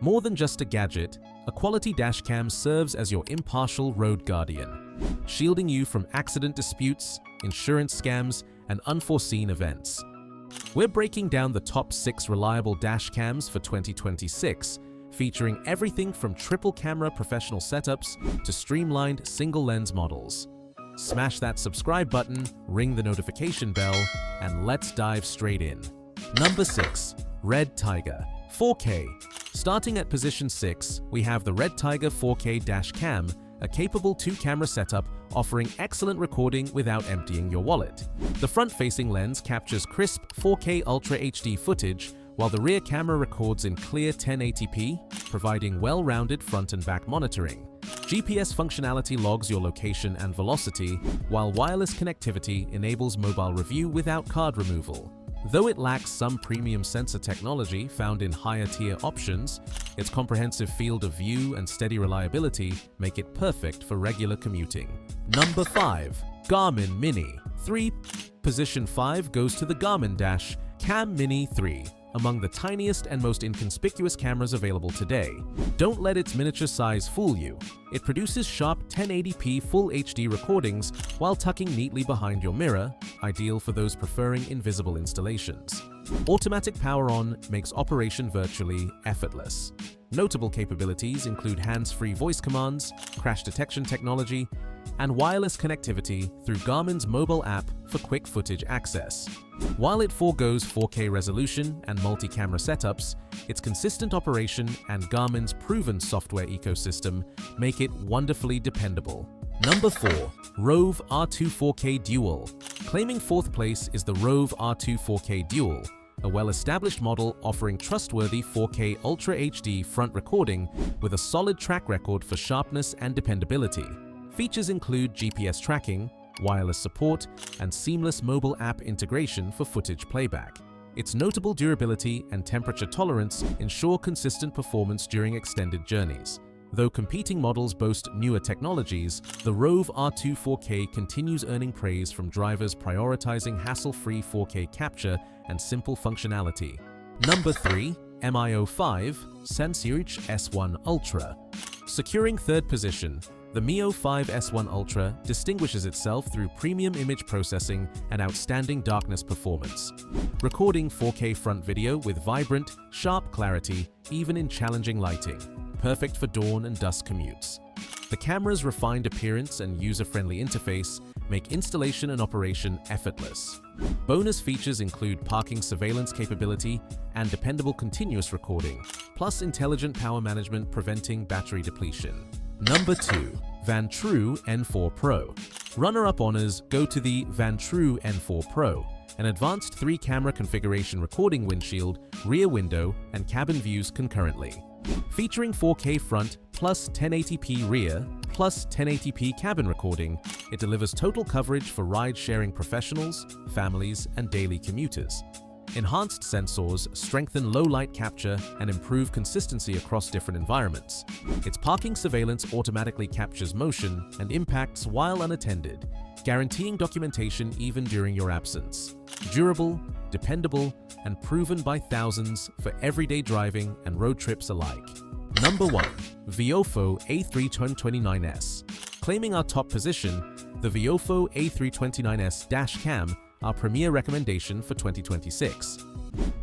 More than just a gadget, a quality dashcam serves as your impartial road guardian, shielding you from accident disputes, insurance scams, and unforeseen events. We're breaking down the top 6 reliable dashcams for 2026, featuring everything from triple-camera professional setups to streamlined single-lens models. Smash that subscribe button, ring the notification bell, and let's dive straight in. Number 6. Red Tiger 4K. Starting at position 6, we have the Red Tiger 4K Dashcam, a capable 2-camera setup offering excellent recording without emptying your wallet. The front-facing lens captures crisp 4K Ultra HD footage, while the rear camera records in clear 1080p, providing well-rounded front and back monitoring. GPS functionality logs your location and velocity, while wireless connectivity enables mobile review without card removal. Though it lacks some premium sensor technology found in higher-tier options, its comprehensive field of view and steady reliability make it perfect for regular commuting. Number 5. Garmin Mini 3. Position 5 goes to the Garmin Dash Cam Mini 3. Among the tiniest and most inconspicuous cameras available today. Don't let its miniature size fool you. It produces sharp 1080p Full HD recordings while tucking neatly behind your mirror, ideal for those preferring invisible installations. Automatic power on makes operation virtually effortless. Notable capabilities include hands-free voice commands, crash detection technology, and wireless connectivity through Garmin's mobile app for quick footage access. While it forgoes 4K resolution and multi-camera setups, its consistent operation and Garmin's proven software ecosystem make it wonderfully dependable. Number 4. Rove R2 4K Dual. Claiming 4th place is the Rove R2 4K Dual, a well-established model offering trustworthy 4K Ultra HD front recording with a solid track record for sharpness and dependability. Features include GPS tracking, wireless support, and seamless mobile app integration for footage playback. Its notable durability and temperature tolerance ensure consistent performance during extended journeys. Though competing models boast newer technologies, the Rove R2 4K continues earning praise from drivers prioritizing hassle-free 4K capture and simple functionality. Number 3. MIO 5 Sensurich S1 Ultra. Securing 3rd position, the MIO 5 S1 Ultra distinguishes itself through premium image processing and outstanding darkness performance, recording 4K front video with vibrant, sharp clarity even in challenging lighting, perfect for dawn and dusk commutes. The camera's refined appearance and user-friendly interface make installation and operation effortless. Bonus features include parking surveillance capability and dependable continuous recording, plus intelligent power management preventing battery depletion. Number 2. Vantrue N4 Pro. Runner-up honors go to the Vantrue N4 Pro, an advanced 3-camera configuration recording windshield, rear window, and cabin views concurrently. Featuring 4K front plus 1080p rear plus 1080p cabin recording, it delivers total coverage for ride-sharing professionals, families, and daily commuters. Enhanced sensors strengthen low-light capture and improve consistency across different environments. Its parking surveillance automatically captures motion and impacts while unattended, guaranteeing documentation even during your absence. Durable, dependable, and proven by thousands for everyday driving and road trips alike. Number 1. Viofo A329S. Claiming our top position, the Viofo A329S Dashcam, our premier recommendation for 2026.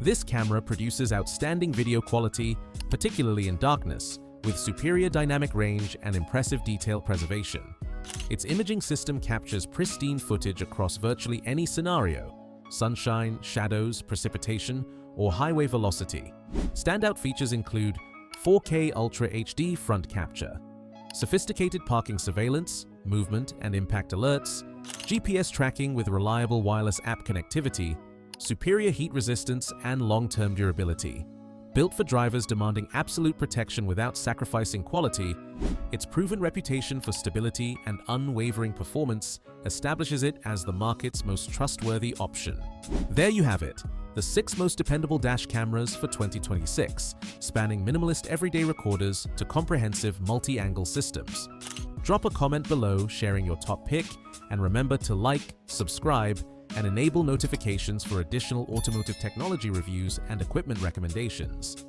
This camera produces outstanding video quality, particularly in darkness, with superior dynamic range and impressive detail preservation. Its imaging system captures pristine footage across virtually any scenario: sunshine, shadows, precipitation, or highway velocity. Standout features include 4K Ultra HD front capture, sophisticated parking surveillance, movement and impact alerts, GPS tracking with reliable wireless app connectivity, superior heat resistance, and long-term durability. Built for drivers demanding absolute protection without sacrificing quality, its proven reputation for stability and unwavering performance establishes it as the market's most trustworthy option. There you have it, the 6 most dependable dash cameras for 2026, spanning minimalist everyday recorders to comprehensive multi-angle systems. Drop a comment below sharing your top pick, and remember to like, subscribe, and enable notifications for additional automotive technology reviews and equipment recommendations.